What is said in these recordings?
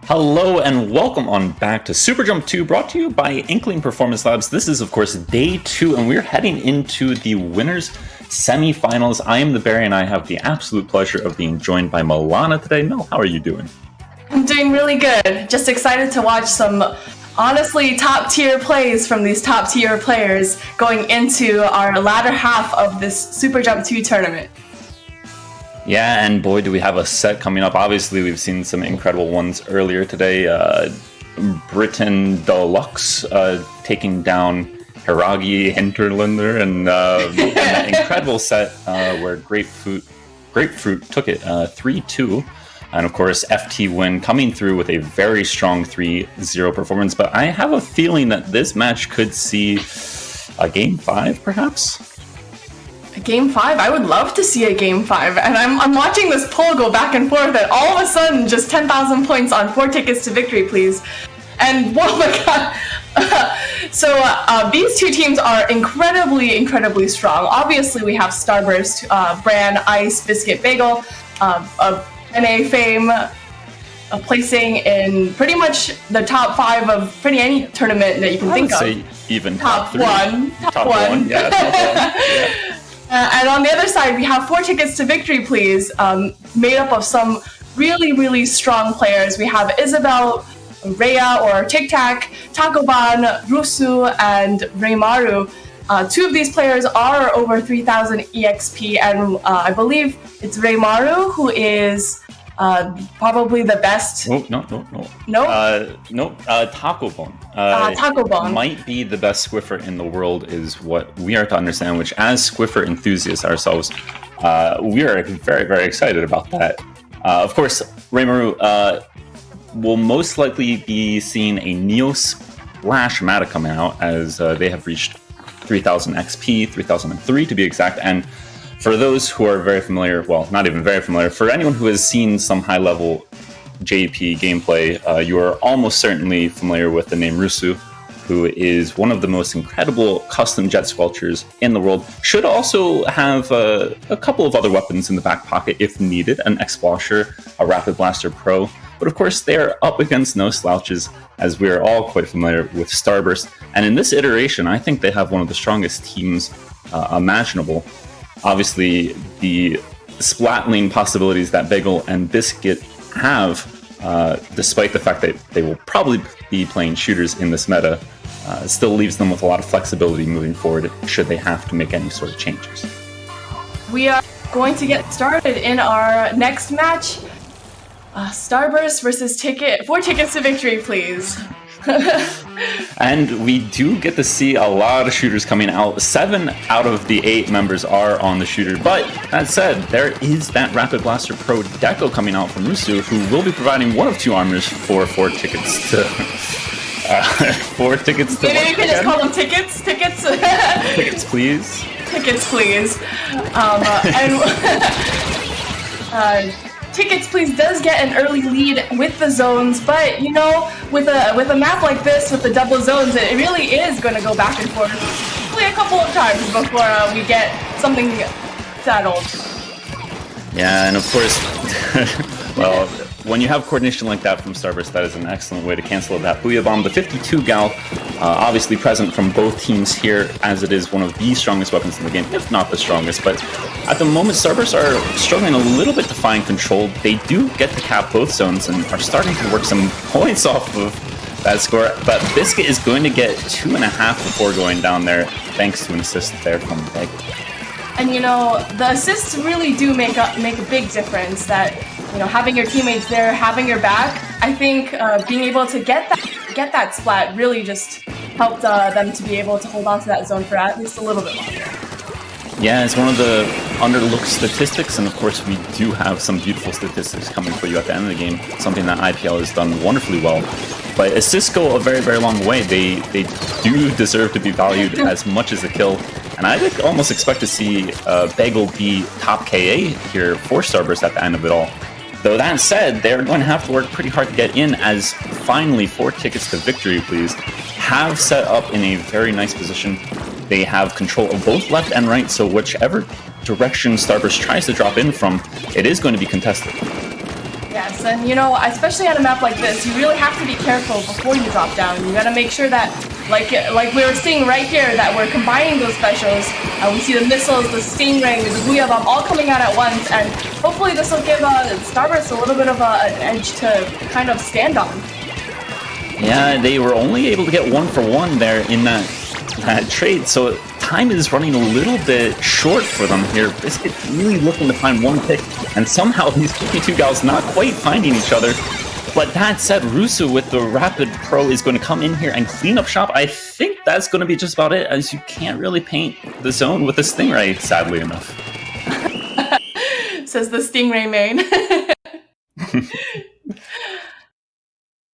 Hello and welcome on back to SuperJump 2, brought to you by Inkling Performance Labs. This is, of course, day 2, and we're heading into the winners' semifinals. I am the Barry, and I have the absolute pleasure of being joined by Mellana today. Mel, how are you doing? I'm doing really good. Just excited to watch some honestly top-tier plays from these top-tier players going into our latter half of this SuperJump 2 tournament. Yeah, and boy, do we have a set coming up. Obviously, we've seen some incredible ones earlier today. Britain Deluxe taking down Hiragi Hinterlander, and an incredible set where Grapefruit took it 3-2. And of course, FT Win coming through with a very strong 3-0 performance. But I have a feeling that this match could see a Game 5, perhaps? Game 5? I would love to see a Game 5. And I'm watching this poll go back and forth, and all of a sudden, just 10,000 points on 4 tickets to victory, please. And, oh my god. So these two teams are incredibly strong. Obviously, we have Starburst, Bran, Ice, Biscuit, Bagel, of NA fame, placing in pretty much the top 5 of pretty any tournament that you can think of. I would say even top 3. one. Top one. Yeah, top 1. Yeah. And on the other side, we have 4 tickets to victory, please, made up of some really strong players. We have Isabel, Rhea or Tic Tac, Takoban, Rusu, and Reimaru. 2 of these players are over 3,000 EXP, and I believe it's Reimaru who is probably the best. No. Takoban. Takoban might be the best Squiffer in the world, is what we are to understand. Which, as Squiffer enthusiasts ourselves, we are very excited about that. Of course, Reimaru will most likely be seeing a Neo Splash Mata coming out, as they have reached 3,000 XP, 3,003 to be exact, and. For those who are very familiar, well, not even very familiar, for anyone who has seen some high-level JP gameplay, you are almost certainly familiar with the name Rusu, who is one of the most incredible custom jet squelchers in the world. Should also have a couple of other weapons in the back pocket if needed, an X-Blosher, a Rapid Blaster Pro, but of course they are up against no slouches, as we are all quite familiar with Starburst. And in this iteration, I think they have one of the strongest teams imaginable. Obviously, the splatling possibilities that Bagel and Biscuit have, despite the fact that they will probably be playing shooters in this meta, still leaves them with a lot of flexibility moving forward should they have to make any sort of changes. We are going to get started in our next match. Starburst versus 4 tickets to victory, please. And we do get to see a lot of shooters coming out. 7 out of the 8 members are on the shooter. But that said, there is that Rapid Blaster Pro Deco coming out from Rusu, who will be providing one of 2 armors for 4 tickets to... 4 tickets to... Maybe you can just call them tickets? Tickets? Tickets, please. Tickets, please. Tickets, please does get an early lead with the zones, but you know, with a map like this with the double zones, it really is going to go back and forth, probably a couple of times before we get something settled. Yeah, and of course, well, when you have coordination like that from Starburst, that is an excellent way to cancel that Booyah Bomb. The 52 Gal, obviously present from both teams here, as it is one of the strongest weapons in the game, if not the strongest. But at the moment, Starburst are struggling a little bit to find control. They do get to cap both zones and are starting to work some points off of that score. But Biscuit is going to get 2.5 before going down there, thanks to an assist there from Bagel. And you know, the assists really do make a big difference. That, you know, having your teammates there, having your back, I think being able to get that splat really just helped them to be able to hold on to that zone for at least a little bit longer. Yeah, it's one of the underlooked statistics, and of course we do have some beautiful statistics coming for you at the end of the game, something that IPL has done wonderfully well. But assists go a very long way. They do deserve to be valued as much as a kill, and I almost expect to see Bagel be top KA here for Starburst at the end of it all. Though that said, they're going to have to work pretty hard to get in, as finally 4 tickets to victory, please, have set up in a very nice position. They have control of both left and right, so whichever direction Starburst tries to drop in from, it is going to be contested. Yeah, Yes, and you know, especially on a map like this, you really have to be careful before you drop down. You gotta make sure that, like we were seeing right here, that we're combining those specials. We see the missiles, the Stingray, the Booyah Bomb all coming out at once, and hopefully this will give Starburst a little bit of an edge to kind of stand on. Yeah, they were only able to get 1 for 1 there in that trade, so time is running a little bit short for them here. Biscuit really looking to find one pick, and somehow these 52 gals not quite finding each other. But that said, Rusu with the Rapid Pro is going to come in here and clean up shop. I think that's going to be just about it, as you can't really paint the zone with a Stingray, sadly enough. Says the Stingray main.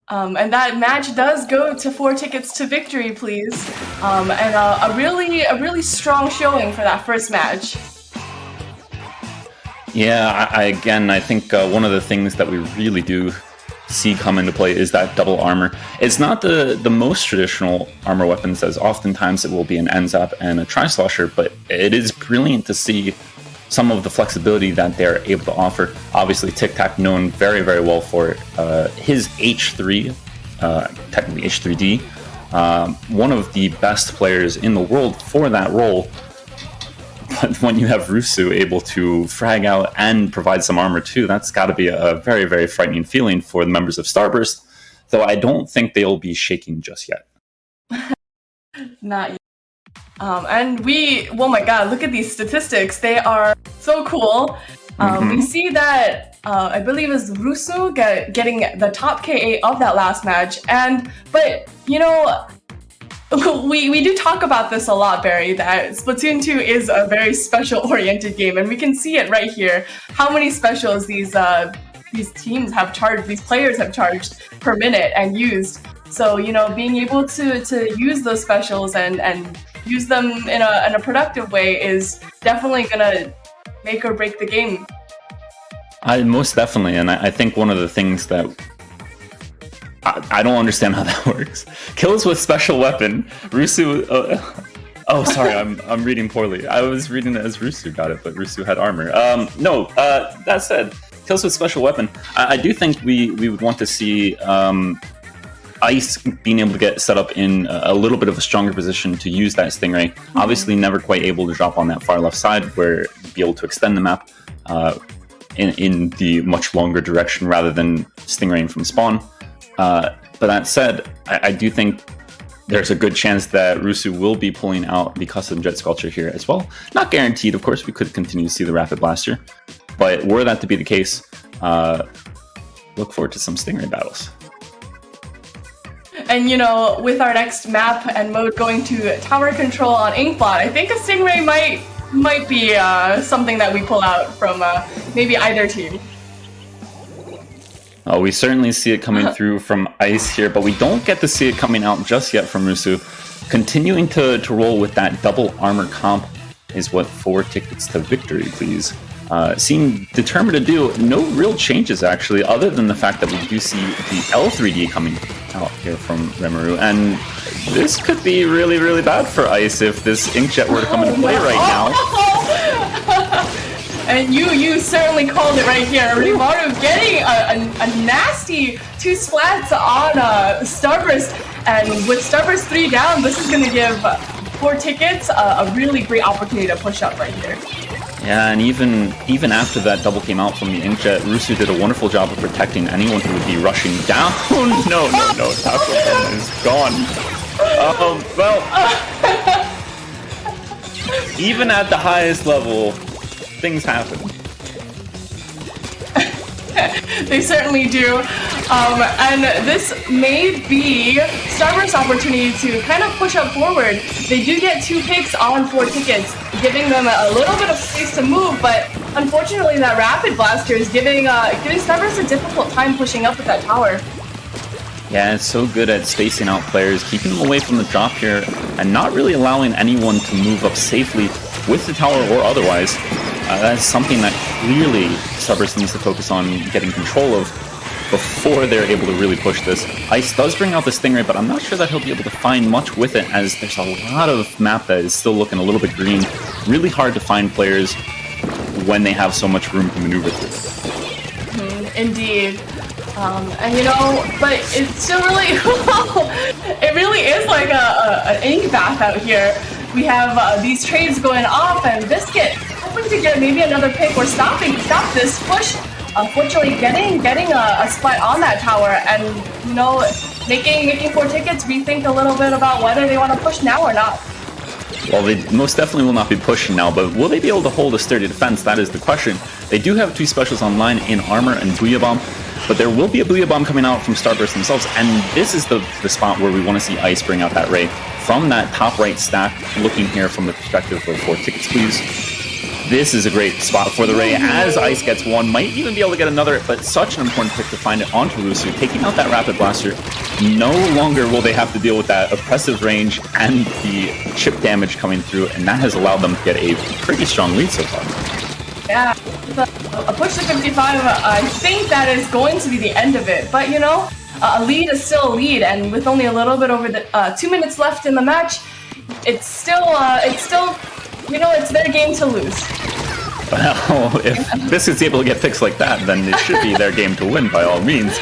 And that match does go to 4 tickets to victory, please. And a really strong showing for that first match. Yeah, I think one of the things that we really do see come into play is that double armor. It's not the most traditional armor weapons, as oftentimes it will be an NZAP and a Tri-Slosher, but it is brilliant to see some of the flexibility that they're able to offer. Obviously, Tic Tac known very, very well for his H3, technically H3D, one of the best players in the world for that role. But when you have Rusu able to frag out and provide some armor too, that's got to be a very, very frightening feeling for the members of Starburst, though I don't think they'll be shaking just yet. Not yet. And oh my god, look at these statistics. They are so cool. We see that, I believe it's Rusu getting the top KA of that last match. But, you know, we do talk about this a lot, Barry, that Splatoon 2 is a very special-oriented game, and we can see it right here. How many specials these teams have charged, these players have charged per minute and used. So, you know, being able to use those specials and use them in a productive way is definitely gonna make or break the game. Most definitely, and I think one of the things that I don't understand how that works. Kills with special weapon. Rusu. Oh, sorry, I'm reading poorly. I was reading it as Rusu got it, but Rusu had armor. No. That said, kills with special weapon. I do think we would want to see Ice being able to get set up in a little bit of a stronger position to use that Stingray. Obviously, never quite able to drop on that far left side, where be able to extend the map in the much longer direction rather than Stingraying from spawn. But that said, I do think there's a good chance that Rusu will be pulling out the custom Jet Sculpture here as well. Not guaranteed, of course. We could continue to see the Rapid Blaster, but were that to be the case, look forward to some Stingray battles. And you know, with our next map and mode going to tower control on Inkbot, I think a Stingray might be something that we pull out from maybe either team. Oh, we certainly see it coming through from Ice here, but we don't get to see it coming out just yet from Rusu. Continuing to roll with that double armor comp is what 4 tickets to victory, please. Seem determined to do. No real changes, actually, other than the fact that we do see the L3D coming out here from Rimuru. And this could be really, really bad for Ice if this Inkjet were to come into play right now. And you certainly called it right here. Rimaru getting a nasty 2 splats on Starburst. And with Starburst 3 down, this is going to give 4 tickets a really great opportunity to push up right here. Yeah, and even after that double came out from the Inkjet, Rusu did a wonderful job of protecting anyone who would be rushing down. No, Taco is gone. Well, even at the highest level, things happen. They certainly do. And this may be Starburst's opportunity to kind of push up forward. They do get 2 picks on 4 tickets, giving them a little bit of space to move, but unfortunately that Rapid Blaster is giving Starburst a difficult time pushing up with that tower. Yeah, it's so good at spacing out players, keeping them away from the drop here, and not really allowing anyone to move up safely with the tower or otherwise. That's something that clearly Starburst needs to focus on getting control of before they're able to really push this. Ice does bring out the Stingray, but I'm not sure that he'll be able to find much with it, as there's a lot of map that is still looking a little bit green. Really hard to find players when they have so much room to maneuver through. Indeed. And you know, but it's still really, it really is like an ink bath out here. We have these trades going off, and Biscuit hoping to get maybe another pick or stop this push. Unfortunately, getting a split on that tower, and you know, making 4 tickets rethink a little bit about whether they want to push now or not. Well, they most definitely will not be pushing now, but will they be able to hold a sturdy defense? That is the question. They do have 2 specials online in Armor and Booyah Bomb, but there will be a Booyah Bomb coming out from Starburst themselves, and this is the spot where we want to see Ice bring out that Ray. From that top right stack, looking here from the perspective of 4 tickets, please. This is a great spot for the Ray, as Ice gets one, might even be able to get another, but such an important pick to find it onto Rusu, taking out that Rapid Blaster. No longer will they have to deal with that oppressive range and the chip damage coming through, and that has allowed them to get a pretty strong lead so far. Yeah, a push to 55, I think that is going to be the end of it, but you know, a lead is still a lead, and with only a little bit over the 2 minutes left in the match, it's still, you know, it's their game to lose. Well, if Biscuit's able to get picks like that, then it should be their game to win by all means.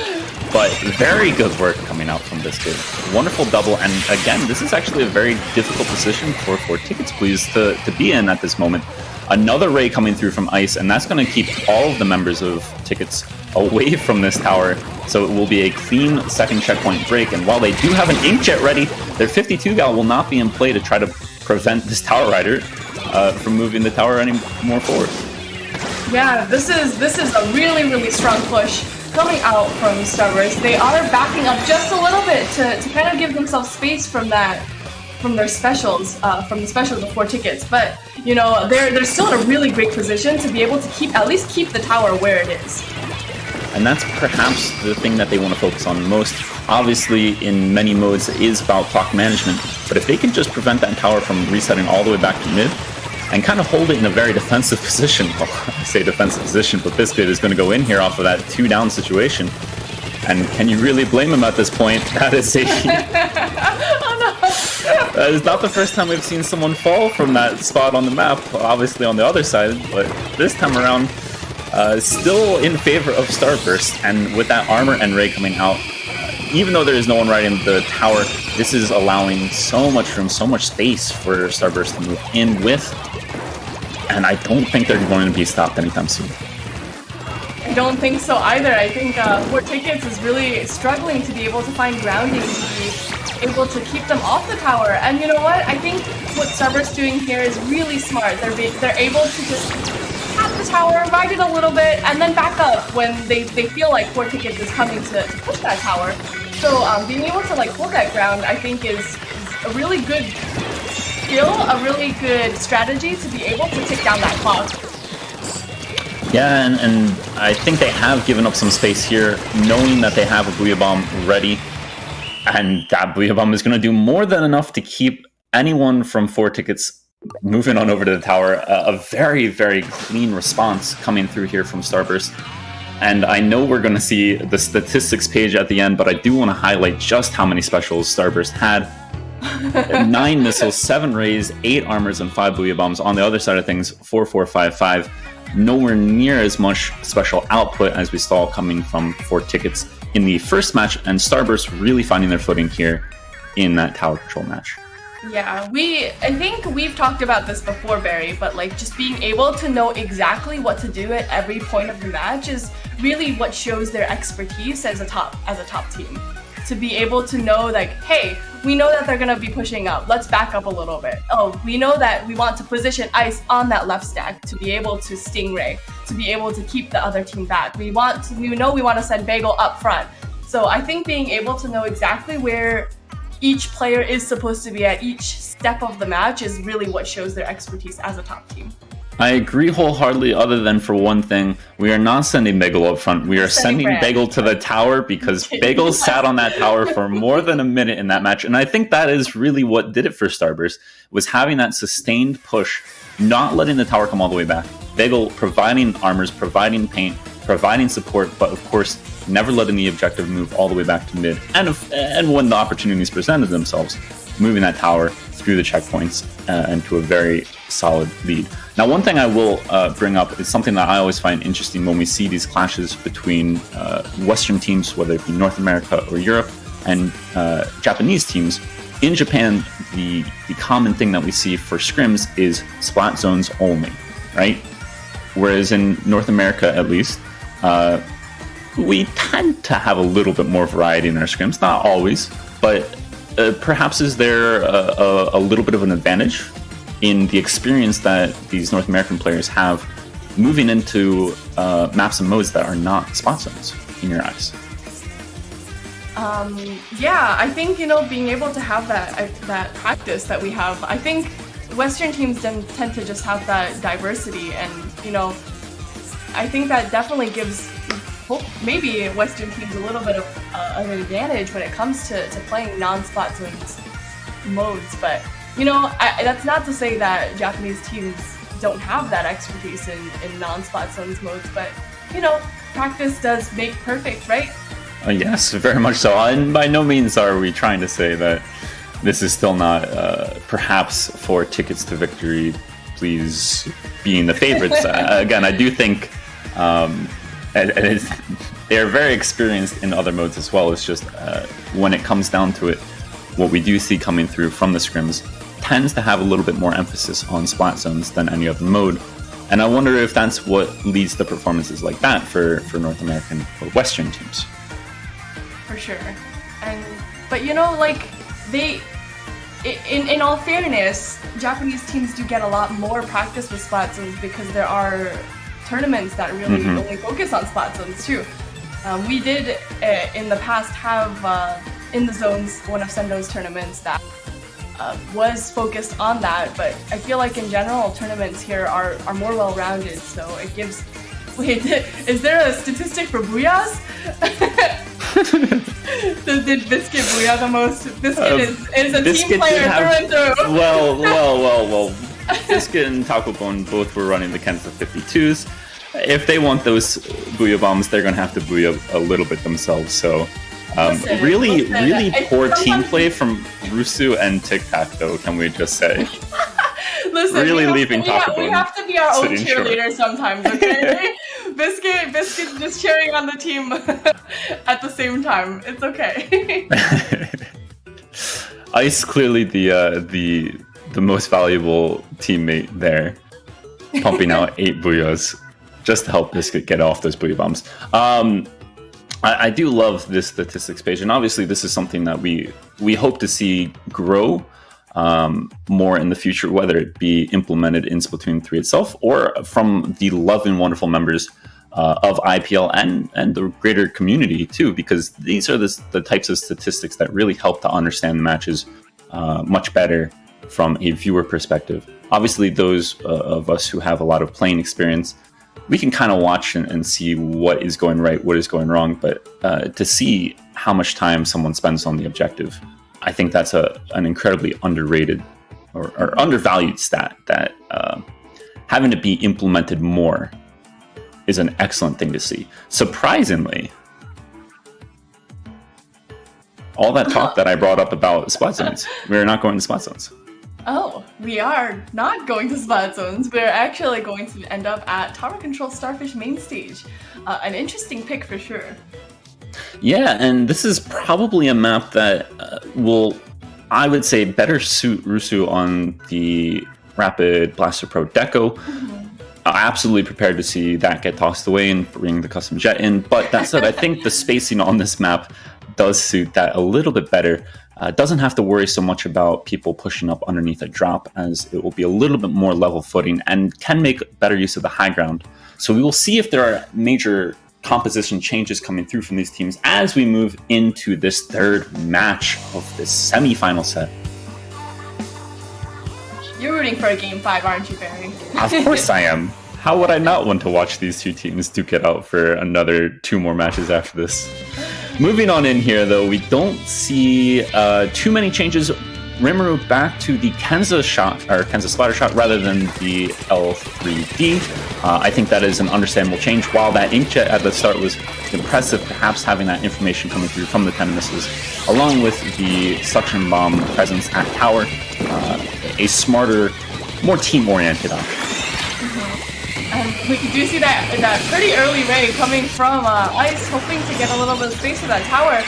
But very good work coming out from Biscuit. Wonderful double, and again, this is actually a very difficult position for 4 tickets, please, to be in at this moment. Another Ray coming through from Ice, and that's going to keep all of the members of Tickets away from this tower, so it will be a clean second checkpoint break. And while they do have an Inkjet ready, their 52 gal will not be in play to try to prevent this Tower Rider from moving the tower any more forward. Yeah, this is a really strong push coming out from Starburst. They are backing up just a little bit to kind of give themselves space from their specials, from the specials of 4 tickets. But you know, they're still in a really great position to be able to at least keep the tower where it is. And that's perhaps the thing that they want to focus on most. Obviously, in many modes, it is about clock management, but if they can just prevent that tower from resetting all the way back to mid, and kind of hold it in a very defensive position, well, I say defensive position, but Biscuit is going to go in here off of that 2-down situation. And can you really blame him at this point? That is a... That is not the first time we've seen someone fall from that spot on the map, obviously on the other side, but this time around, still in favor of Starburst. And with that Armor and Ray coming out, even though there is no one riding the tower, this is allowing so much room, so much space for Starburst to move in with. And I don't think they're going to be stopped anytime soon. I don't think so either. I think 4 tickets is really struggling to be able to find grounding, to be able to keep them off the tower. And you know what? I think what Starburst doing here is really smart. They're able to just tap the tower, ride it a little bit, and then back up when they feel like 4 tickets is coming to push that tower. So being able to like hold that ground, I think is a really good skill, a really good strategy to be able to tick down that clock. Yeah, and I think they have given up some space here, knowing that they have a Booyah Bomb ready, and that Booyah Bomb is going to do more than enough to keep anyone from 4 tickets moving on over to the tower. A very clean response coming through here from Starburst. And I know we're going to see the statistics page at the end, but I do want to highlight just how many specials Starburst had. 9 missiles, 7 rays, 8 armors, and 5 Booyah Bombs. On the other side of things, 4, 4, 5, 5. Nowhere near as much special output as we saw coming from 4 tickets in the first match, and Starburst really finding their footing here in that tower control match. Yeah, I think we've talked about this before, Barry, but like just being able to know exactly what to do at every point of the match is really what shows their expertise as a top team. To be able to know like, hey, we know that they're gonna be pushing up. Let's back up a little bit. Oh, we know that we want to position Ice on that left stack to be able to Stingray, to be able to keep the other team back. We know we want to send Bagel up front. So I think being able to know exactly where each player is supposed to be at each step of the match is really what shows their expertise as a top team. I agree wholeheartedly, other than for one thing, we are not sending Bagel up front. We are sending Bagel to the tower because Bagel sat on that tower for more than a minute in that match. And I think that is really what did it for Starburst, was having that sustained push, not letting the tower come all the way back. Bagel providing armors, providing paint, providing support, but of course, never letting the objective move all the way back to mid. And when the opportunities presented themselves, moving that tower through the checkpoints and to a very solid lead. Now, one thing I will bring up is something that I always find interesting when we see these clashes between Western teams, whether it be North America or Europe, and Japanese teams. In Japan, the common thing that we see for scrims is splat zones only, right? Whereas in North America, at least, we tend to have a little bit more variety in our scrims. Not always, but perhaps is there a little bit of an advantage in the experience that these North American players have moving into maps and modes that are not splat zones, in your eyes? Yeah, I think, being able to have that practice that we have, I think Western teams tend to just have that diversity, and, I think that definitely gives maybe Western teams a little bit of an advantage when it comes to playing non-splat zones modes, but, that's not to say that Japanese teams don't have that expertise in non-splat zones modes, but, practice does make perfect, right? Yes, very much so. And by no means are we trying to say that this is still not perhaps for tickets to victory, please being the favorites. Again, I do think they're very experienced in other modes as well. It's just when it comes down to it, what we do see coming through from the scrims tends to have a little bit more emphasis on splat zones than any other mode. And I wonder if that's what leads to performances like that for North American or Western teams. For sure. But they, in all fairness, Japanese teams do get a lot more practice with splat zones because there are tournaments that really only focus on splat zones too. We did in the past have in the zones one of Sendo's tournaments that was focused on that, but I feel like in general tournaments here are more well-rounded, so it gives. Wait, is there a statistic for booyahs? Did Biscuit booyah the most? Biscuit is a team player through and through. Well. Biscuit and Taco Bone both were running the Kenza 52s. If they want those booyah bombs, they're going to have to booyah a little bit themselves. So, really poor team play from Rusu and Tic Tac, though, can we just say? Listen, really leaving Taco Bone. We have to be our own cheerleaders sometimes, okay? Biscuit's just cheering on the team at the same time. It's okay. Ice clearly the most valuable teammate there, pumping out 8 booyahs just to help Biscuit get off those booyah bombs. I do love this statistics page, and obviously this is something that we hope to see grow more in the future, whether it be implemented in Splatoon 3 itself or from the love and wonderful members of IPL and the greater community too, because these are the types of statistics that really help to understand the matches much better from a viewer perspective. Obviously, those of us who have a lot of playing experience, we can kind of watch and see what is going right, what is going wrong, but to see how much time someone spends on the objective, I think that's an incredibly underrated or undervalued stat that having to be implemented more is an excellent thing to see. Surprisingly, all that talk that I brought up about splat zones, we're not going to splat zones. Oh, we are not going to splat zones. We're actually going to end up at Tower Control Starfish main stage. An interesting pick for sure. Yeah, and this is probably a map that will, I would say, better suit Rusu on the Rapid Blaster Pro Deco. Absolutely prepared to see that get tossed away and bring the custom jet in. But that said, I think the spacing on this map does suit that a little bit better. Doesn't have to worry so much about people pushing up underneath a drop, as it will be a little bit more level footing and can make better use of the high ground. So we will see if there are major composition changes coming through from these teams as we move into this third match of this semi-final set. You're rooting for a Game 5, aren't you, Barry? Of course I am. How would I not want to watch these two teams duke it out for another 2 more matches after this? Moving on in here, though, we don't see too many changes. Rimuru back to the Kenza shot, or Kenza splatter shot, rather than the L3D. I think that is an understandable change. While that inkjet at the start was impressive, perhaps having that information coming through from the 10 misses, along with the suction bomb presence at tower, a smarter, more team-oriented option. we do see that pretty early raid coming from Ice, hoping to get a little bit of space for that tower.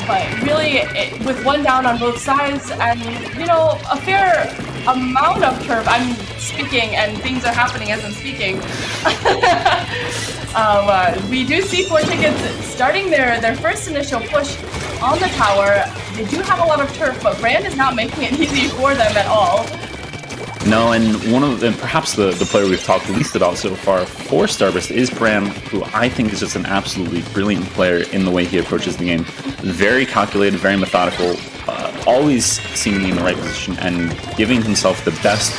But really, with one down on both sides, and you know, a fair amount of turf. I'm speaking, and things are happening as I'm speaking. We do see 4Tickets starting their first initial push on the tower. They do have a lot of turf, but Brand is not making it easy for them at all. No, and perhaps the player we've talked least about so far for Starburst is Bram, who I think is just an absolutely brilliant player in the way he approaches the game. Very calculated, very methodical, always seemingly in the right position, and giving himself the best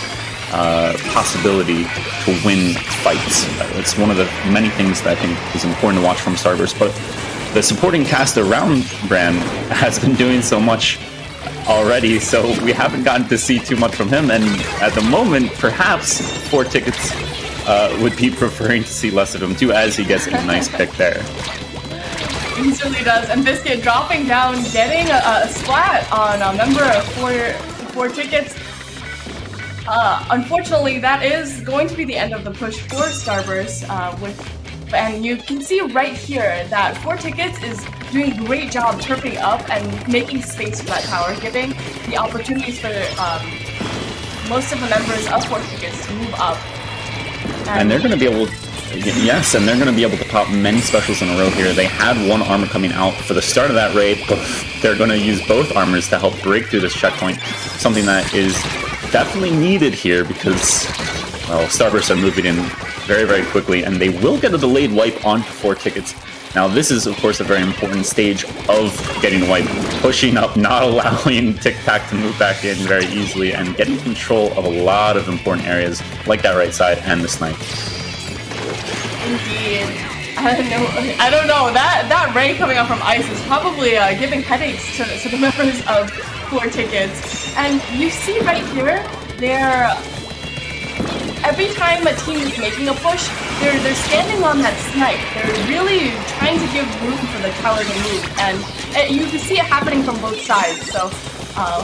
possibility to win fights. It's one of the many things that I think is important to watch from Starburst, but the supporting cast around Bram has been doing so much already, so we haven't gotten to see too much from him, and at the moment, perhaps 4Tickets would be preferring to see less of him too, as he gets a nice pick there. He certainly does, and Biscuit dropping down, getting a splat on a member of 4Tickets. Unfortunately, that is going to be the end of the push for Starburst, and you can see right here that 4Tickets is doing a great job turfing up and making space for that tower, giving the opportunities for most of the members of 4Tickets to move up. And they're going to be able to, yes, and they're going to be able to pop many specials in a row here. They had one armor coming out for the start of that raid, but they're going to use both armors to help break through this checkpoint, something that is definitely needed here because, well, Starburst are moving in very, very quickly, and they will get a delayed wipe onto 4Tickets. Now, this is, of course, a very important stage of getting a wipe, pushing up, not allowing Tic Tac to move back in very easily, and getting control of a lot of important areas, like that right side and the snipe. Indeed. I don't know. That ray coming out from Ice is probably giving headaches to the members of 4Tickets. And you see right here, every time a team is making a push, they're standing on that snipe. They're really trying to give room for the tower to move, and you can see it happening from both sides. So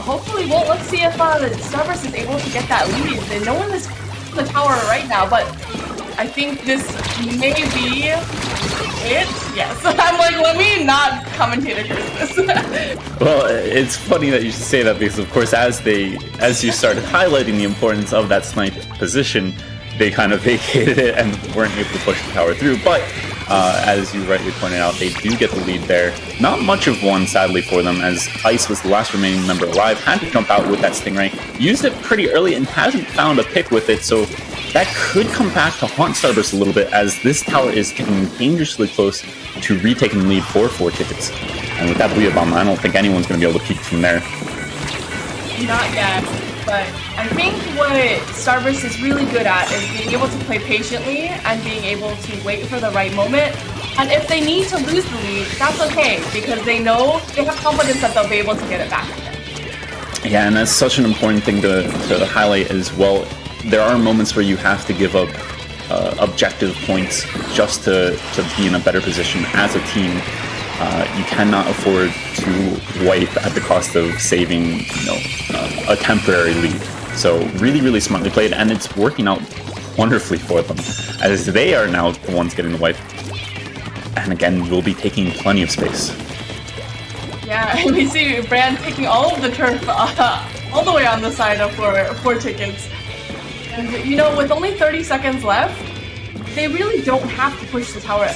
hopefully, let's see if Starburst is able to get that lead. No one is in the tower right now, but I think this may be it. Yes, I'm like, let me not commentator curse this. Well, it's funny that you should say that because, of course, as you started highlighting the importance of that snipe position, they kind of vacated it and weren't able to push the tower through. But as you rightly pointed out, they do get the lead there. Not much of one, sadly, for them, as Ice was the last remaining member alive, had to jump out with that Stingray, used it pretty early and hasn't found a pick with it, so that could come back to haunt Starburst a little bit, as this tower is getting dangerously close to retaking the lead for 4Tickets. And with that Booyah Bomb, I don't think anyone's going to be able to peek from there. Not yet, but I think what Starburst is really good at is being able to play patiently and being able to wait for the right moment. And if they need to lose the lead, that's okay, because they know they have confidence that they'll be able to get it back again. Yeah, and that's such an important thing to highlight as well. There are moments where you have to give up objective points just to be in a better position as a team. You cannot afford to wipe at the cost of saving, a temporary lead. So really, really smartly played, and it's working out wonderfully for them, as they are now the ones getting the wipe. And again, we'll be taking plenty of space. Yeah, and we see Brand picking all of the turf all the way on the side of 4Tickets. And, with only 30 seconds left, they really don't have to push the tower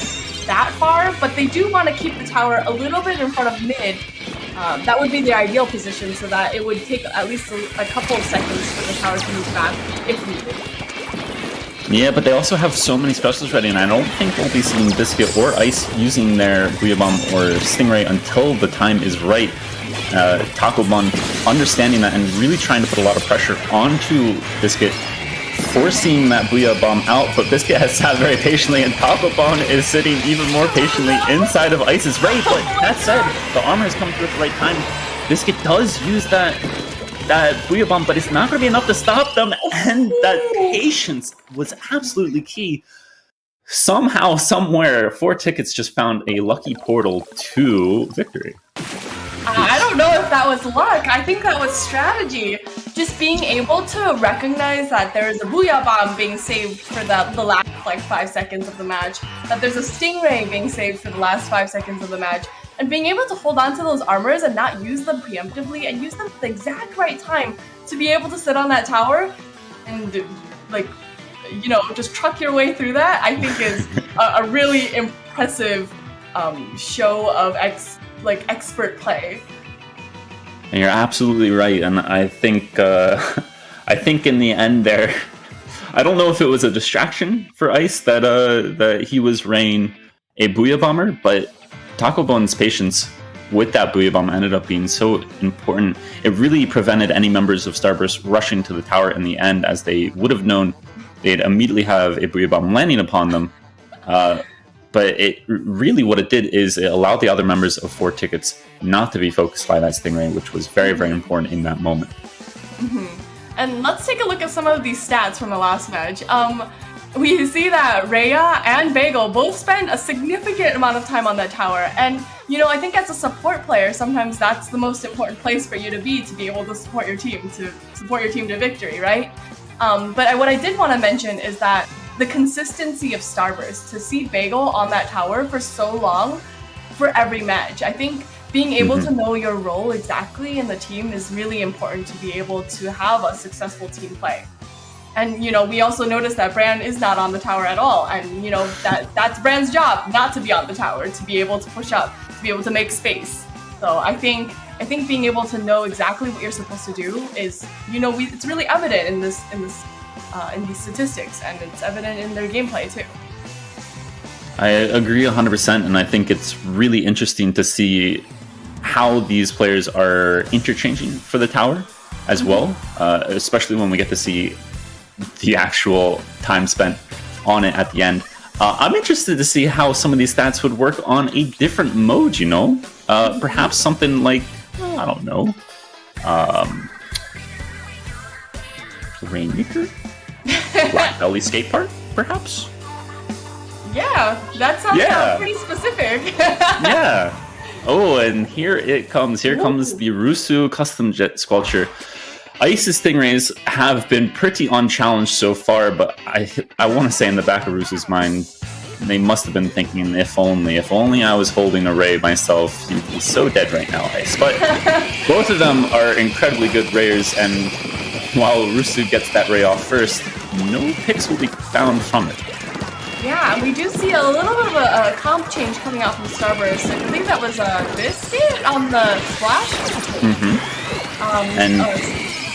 that far, but they do want to keep the tower a little bit in front of mid. That would be the ideal position, so that it would take at least a couple of seconds for the tower to move back, if needed. Yeah, but they also have so many specials ready, and I don't think we'll be seeing Biscuit or Ice using their Booyah Bomb or Stingray until the time is right. Taco Bun understanding that and really trying to put a lot of pressure onto Biscuit, forcing that Booyah Bomb out, but Biscuit has sat very patiently, and Taco Bun is sitting even more patiently inside of Ice's raid. But that said, the armor has come through at the right time. Biscuit does use that Booyah Bomb, but it's not going to be enough to stop them, and that patience was absolutely key. Somehow, somewhere, 4Tickets just found a lucky portal to victory. I don't know if that was luck. I think that was strategy. just being able to recognize that there is a Booyah Bomb being saved for the last like 5 seconds of the match, that there's a Stingray being saved for the last 5 seconds of the match, and being able to hold on to those armors and not use them preemptively and use them at the exact right time to be able to sit on that tower and like, you know, just truck your way through that, I think is a really impressive show of expert play. And you're absolutely right, and I think in the end there, I don't know if it was a distraction for Ice that he was raying a Booyah Bomber, but Taco Bone's patience with that Booyah Bomb ended up being so important. It really prevented any members of Starburst rushing to the tower in the end, as they would have known they'd immediately have a Booyah Bomb landing upon them. But it really, what it did is it allowed the other members of 4 tickets not to be focused by that Stingray, which was very, very important in that moment. Mm-hmm. And let's take a look at some of these stats from the last match. We see that Rhea and Bagel both spend a significant amount of time on that tower. And, you know, I think as a support player, sometimes that's the most important place for you to be able to support your team, to victory, right? But what I did want to mention is that the consistency of Starburst, to see Bagel on that tower for so long, for every match. I think being able to know your role exactly in the team is really important to be able to have a successful team play. And, you know, we also noticed that Bran is not on the tower at all. And, you know, that's Bran's job, not to be on the tower, to be able to push up, to be able to make space. So I think being able to know exactly what you're supposed to do is, you know, it's really evident in these statistics, and it's evident in their gameplay too. I agree 100%, and I think it's really interesting to see how these players are interchanging for the tower as well, especially when we get to see the actual time spent on it at the end. I'm interested to see how some of these stats would work on a different mode, you know? Perhaps something like, I don't know, Rainmaker? Black Belly Skate Park, perhaps? Yeah, that sounds pretty specific. Yeah. Oh, and here it comes. Here comes the Rusu Custom Jet Sculpture. Ice's Stingrays have been pretty unchallenged so far, but I want to say in the back of Rusu's mind, they must have been thinking, if only I was holding a ray myself, you'd be so dead right now, Ice. But both of them are incredibly good rayers, and while Rusu gets that ray off first, no picks will be found from it. Yeah, we do see a little bit of a comp change coming out from Starburst. I think that was a Biscuit on the splash.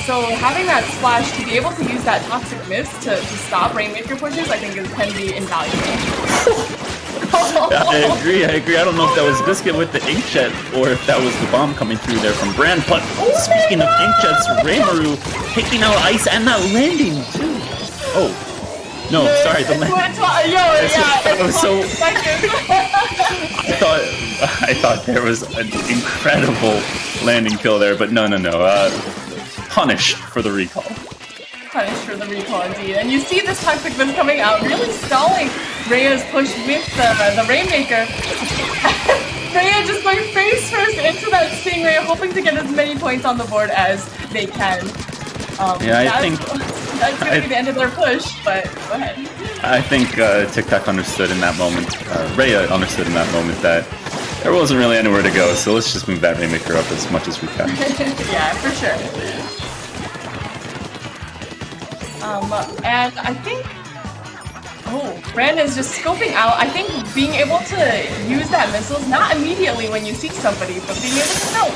So having that splash, to be able to use that Toxic Mist to stop Rainmaker pushes, I think can be invaluable. I agree. I don't know if that was Biscuit with the inkjet or if that was the bomb coming through there from Bran. But speaking of inkjets, Raymaru taking out Ice and that landing too. Oh. No, sorry, the landing. I thought there was an incredible landing kill there, but no. Punished for the recall. Punished for the recall, indeed. And you see this Toxic Mist coming out, really stalling Rhea's push with the Rainmaker. Rhea just going face first into that Stingray, hoping to get as many points on the board as they can. I think that's going to be the end of their push, but go ahead. I think Tic Tac understood in that moment, Rhea understood in that moment that there wasn't really anywhere to go, so let's just move that Rainmaker up as much as we can. Yeah, for sure. And I think... Bran is just scoping out. I think being able to use that missiles, not immediately when you see somebody, but being able to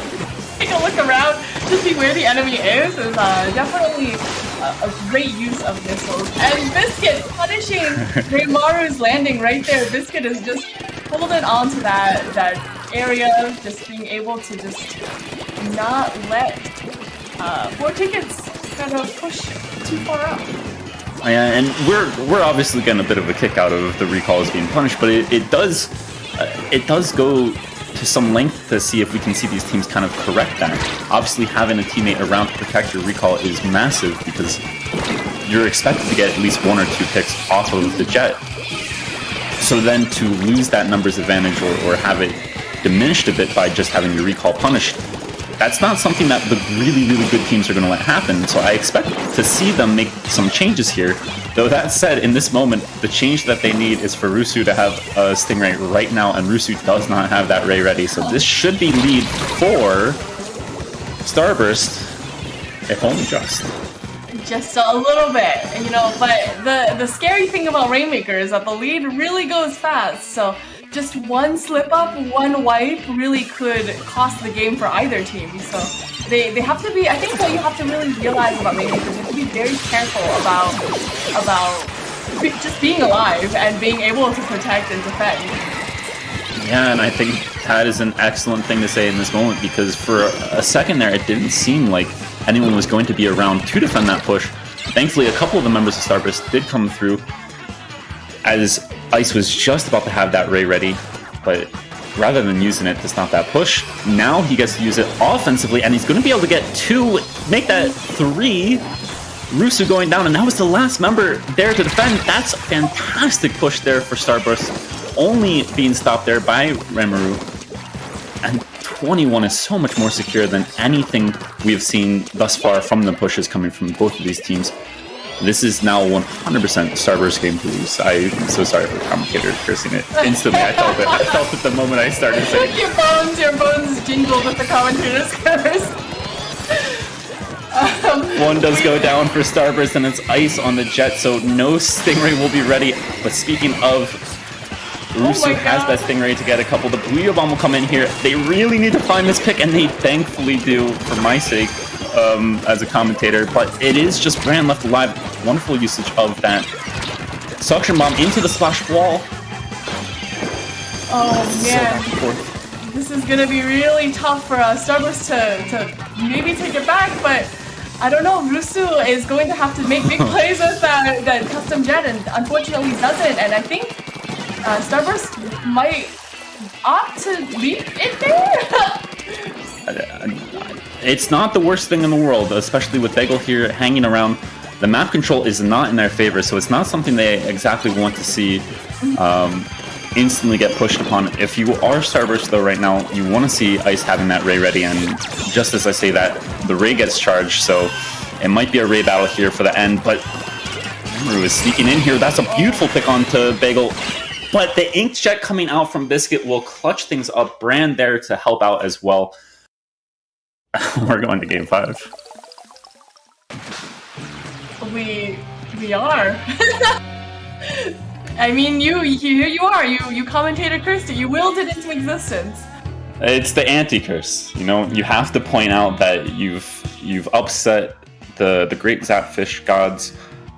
take a look around to see where the enemy is definitely a great use of missiles. And Biscuit punishing Raymaru's landing right there. Biscuit is just holding on to that area, just being able to just not let 4 tickets kind of push too far up. Yeah, and we're obviously getting a bit of a kick out of the recalls being punished, but it does go to some length to see if we can see these teams kind of correct that. Obviously, having a teammate around to protect your recall is massive because you're expected to get at least 1 or 2 picks off of the jet. So then to lose that numbers advantage or have it diminished a bit by just having your recall punished, that's not something that the really, really good teams are going to let happen. So I expect to see them make some changes here. Though that said, in this moment, the change that they need is for Rusu to have a Stingray right now, and Rusu does not have that Ray ready. So this should be lead for Starburst, if only just. Just a little bit, you know, but the scary thing about Rainmaker is that the lead really goes fast, so just one slip up, one wipe really could cost the game for either team. So they have to be, I think what you have to really realize about Rainmaker is you have to be very careful about just being alive and being able to protect and defend. Yeah, and I think that is an excellent thing to say in this moment, because for a second there, it didn't seem like anyone was going to be around to defend that push. Thankfully, a couple of the members of Starburst did come through as Ice was just about to have that Ray ready, but rather than using it to stop that push, now he gets to use it offensively, and he's going to be able to get 2, make that 3. Rusu going down, and that was the last member there to defend. That's a fantastic push there for Starburst, only being stopped there by Rimuru. And 21 is so much more secure than anything we have seen thus far from the pushes coming from both of these teams. This is now 100% Starburst game to lose. I'm so sorry for the commentator cursing it instantly. I felt it. I felt it the moment I started saying it. Your bones jingled with the commentator's curse. One does go down for Starburst, and it's Ice on the Jet, so no Stingray will be ready. But speaking of, Rusu has that Stingray to get a couple. The Blue Bomb will come in here. They really need to find this pick, and they thankfully do, for my sake, as a commentator. But it is just Brand left alive. Wonderful usage of that Suction Bomb into the splash wall. Oh man, this is gonna be really tough for Starburst to maybe take it back, but I don't know. Rusu is going to have to make big plays with that custom jet, and unfortunately doesn't. And I think Starburst might opt to leave it there. It's not the worst thing in the world, especially with Bagel here hanging around. The map control is not in their favor, so it's not something they exactly want to see instantly get pushed upon. If you are Starburst though right now, you want to see Ice having that Ray ready, and just as I say that, the Ray gets charged, so it might be a Ray battle here for the end, but Rimuru is sneaking in here. That's a beautiful pick onto Bagel, but the Inkjet coming out from Biscuit will clutch things up. Brand there to help out as well. We're going to game 5. We are. I mean, here you are. You commentator cursed it. You willed it into existence. It's the anti-curse. You know, you have to point out that you've upset the great Zapfish gods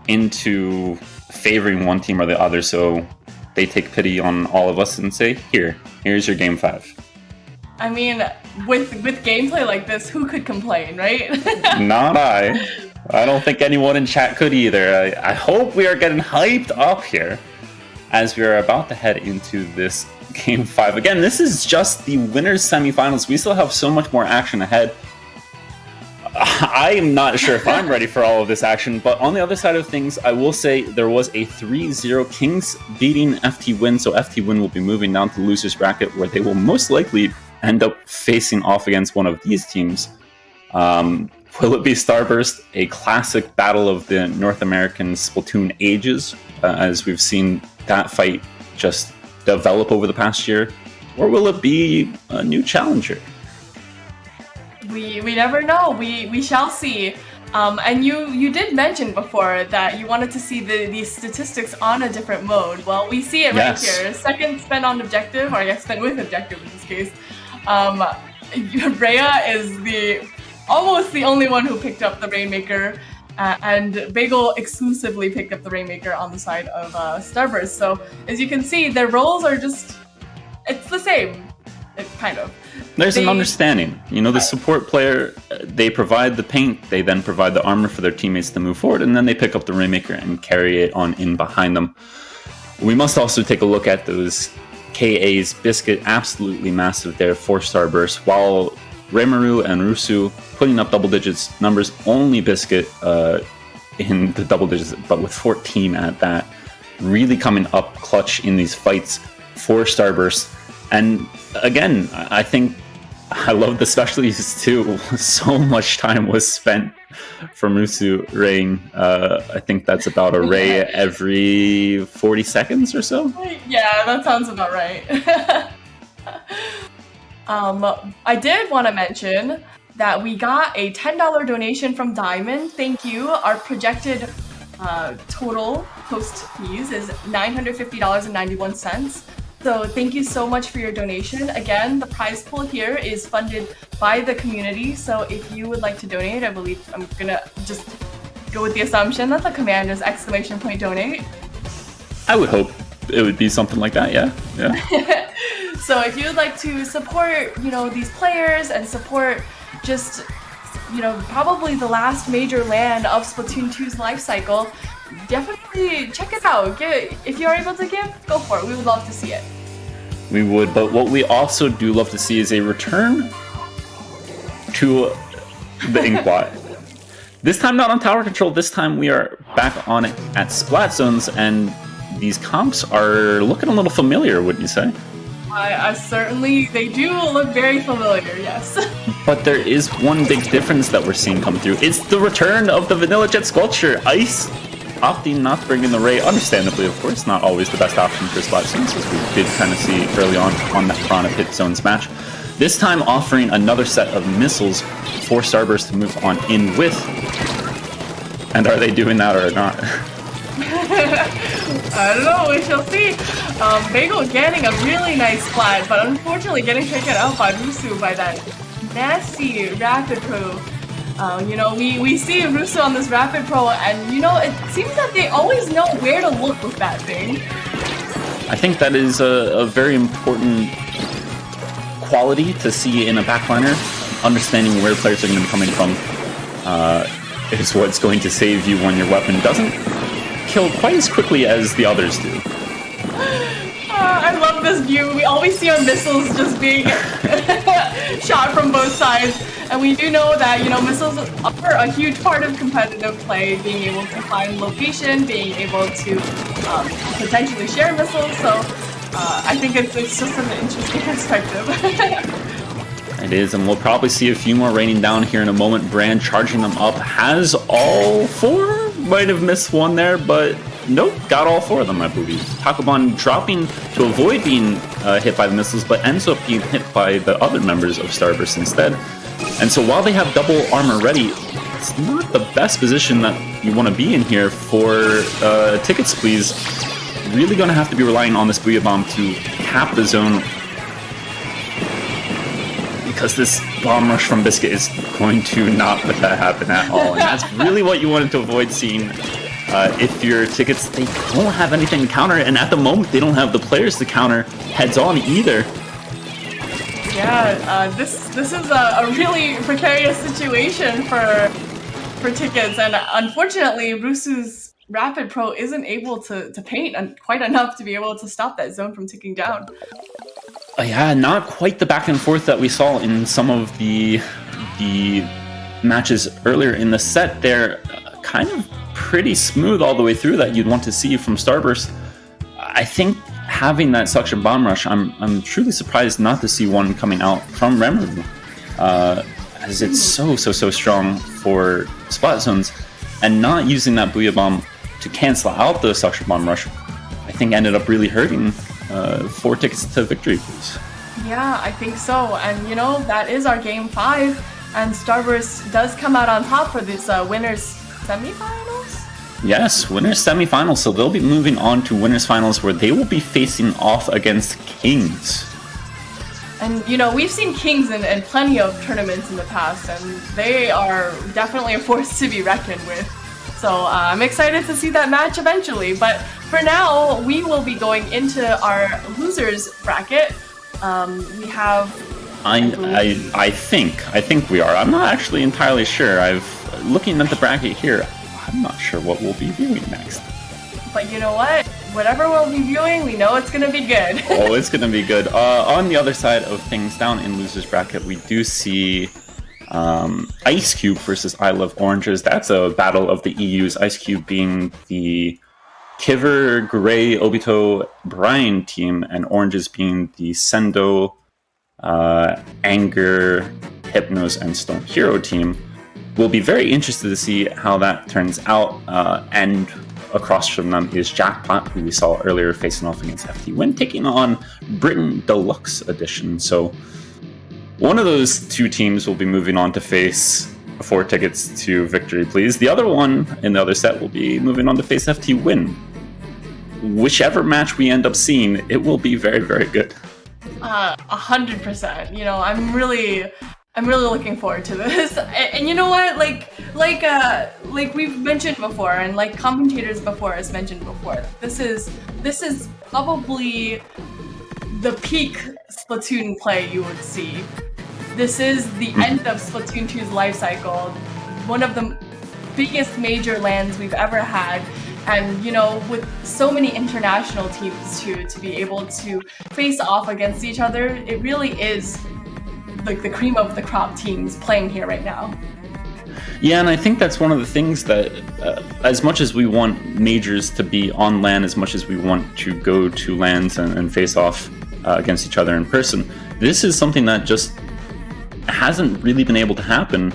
into favoring one team or the other, so they take pity on all of us and say, here's your game 5. I mean, with gameplay like this, who could complain, right? Not I. I don't think anyone in chat could either. I hope we are getting hyped up here as we are about to head into this game 5. Again, this is just the winners semifinals. We still have so much more action ahead. I am not sure if I'm ready for all of this action, but on the other side of things, I will say there was a 3-0 Kings beating FT Win, so FT Win will be moving down to losers bracket, where they will most likely end up facing off against one of these teams. Will it be Starburst, a classic battle of the North American Splatoon ages, as we've seen that fight just develop over the past year? Or will it be a new challenger? We never know. We shall see. And you did mention before that you wanted to see these statistics on a different mode. Well, we see it right here. Second spent on objective, or I guess spent with objective in this case. Rhea is almost the only one who picked up the Rainmaker, and Bagel exclusively picked up the Rainmaker on the side of Starburst. So as you can see, their roles are just, it's the same, kind of. There's an understanding. You know, the support player, they provide the paint, they then provide the armor for their teammates to move forward, and then they pick up the Rainmaker and carry it on in behind them. We must also take a look at those KAs. Biscuit, absolutely massive there for Starburst, while Rimuru and Rusu putting up double digits numbers. Only Biscuit in the double digits, but with 14 at that. Really coming up clutch in these fights for Starburst. And again, I think I love the specialties too. So much time was spent from Rusu raying. I think that's about a ray every 40 seconds or so. Yeah, that sounds about right. I did want to mention that we got a $10 donation from Diamond. Thank you. Our projected total post fees is $950.91. So thank you so much for your donation. Again, the prize pool here is funded by the community. So if you would like to donate, I believe I'm gonna just go with the assumption that the command is !donate. I would hope it would be something like that. Yeah. So if you would like to support, these players and support just, probably the last major land of Splatoon 2's life cycle, definitely check it out. If you are able to give, go for it. We would love to see it. We would, but what we also do love to see is a return to the Inkbot. This time not on tower control, this time we are back on it at Splat Zones, and these comps are looking a little familiar, wouldn't you say? I certainly, they do look very familiar, yes. But there is one big difference that we're seeing come through. It's the return of the Vanilla Jet Sculpture. Ice opting not to bring in the Ray, understandably, of course, not always the best option for Splat Zones, as we did kind of see early on that Piranha Pit Zones match. This time offering another set of missiles for Starburst to move on in with. And are they doing that or not? I don't know, we shall see. Bagel getting a really nice splat, but unfortunately getting taken out by Rusu by that nasty Rapid Pro. We see Rusu on this Rapid Pro, and it seems that they always know where to look with that thing. I think that is a very important quality to see in a backliner. Understanding where players are going to be coming from is what's going to save you when your weapon doesn't kill quite as quickly as the others do. I love this view. We always see our missiles just being shot from both sides. And we do know that, missiles are a huge part of competitive play, being able to find location, being able to potentially share missiles. So I think it's just an interesting perspective. It is, and we'll probably see a few more raining down here in a moment. Brand charging them up, has all four. Might have missed one there, but nope, got all four of them, I believe. Takobon dropping to avoid being hit by the missiles, but ends up being hit by the other members of Starburst instead. And so while they have double armor ready, it's not the best position that you want to be in here for tickets, please. Really going to have to be relying on this Booyah Bomb to cap the zone, because this bomb rush from Biscuit is going to not let that happen at all. And that's really what you wanted to avoid seeing if your tickets, they don't have anything to counter, and at the moment they don't have the players to counter heads on either. Yeah, this is a really precarious situation for tickets, and unfortunately Rusu's Rapid Pro isn't able to paint quite enough to be able to stop that zone from ticking down. Yeah, not quite the back and forth that we saw in some of the matches earlier in the set. They're kind of pretty smooth all the way through that you'd want to see from Starburst. I think having that suction bomb rush, I'm truly surprised not to see one coming out from Remoru, as it's so strong for Splat Zones, and not using that Booyah Bomb to cancel out the suction bomb rush, I think ended up really hurting 4 tickets to victory, please. Yeah, I think so. And that is our game 5, and Starburst does come out on top for this winners semifinals. Yes, winners semifinals. So they'll be moving on to winners finals, where they will be facing off against Kings. And we've seen Kings in plenty of tournaments in the past, and they are definitely a force to be reckoned with. So I'm excited to see that match eventually. But for now, we will be going into our losers bracket. We have. I think we are. I'm not actually entirely sure. Looking at the bracket here, I'm not sure what we'll be viewing next. But you know what? Whatever we'll be viewing, we know it's gonna be good. Oh, it's gonna be good. On the other side of things, down in losers bracket, we do see Ice Cube versus I Love Oranges. That's a battle of the EUs. Ice Cube being the Kiver, Gray, Obito, Brian team, and Oranges being the Sendo, Anger, Hypnos, and Stone Hero team. We'll be very interested to see how that turns out. And across from them is Jackpot, who we saw earlier facing off against FT Win, taking on Britain Deluxe Edition. So one of those two teams will be moving on to face 4 tickets to Victory Please. The other one in the other set will be moving on to face FT Win. Whichever match we end up seeing, it will be very, very good. 100%. You know, I'm really looking forward to this. And you know what? Like we've mentioned before, and like Commentators before has mentioned before, this is probably the peak Splatoon play you would see. This is the end of Splatoon 2's life cycle, one of the biggest major lands we've ever had. And, you know, with so many international teams to be able to face off against each other, it really is like the cream of the crop teams playing here right now. Yeah, and I think that's one of the things that, as much as we want majors to be on LAN, as much as we want to go to LANs and face off against each other in person, this is something that just hasn't really been able to happen,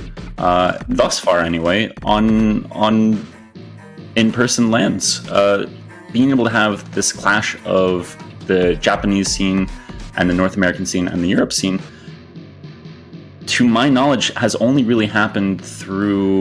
thus far anyway, on in-person LANs. Being able to have this clash of the Japanese scene and the North American scene and the Europe scene, to my knowledge, has only really happened through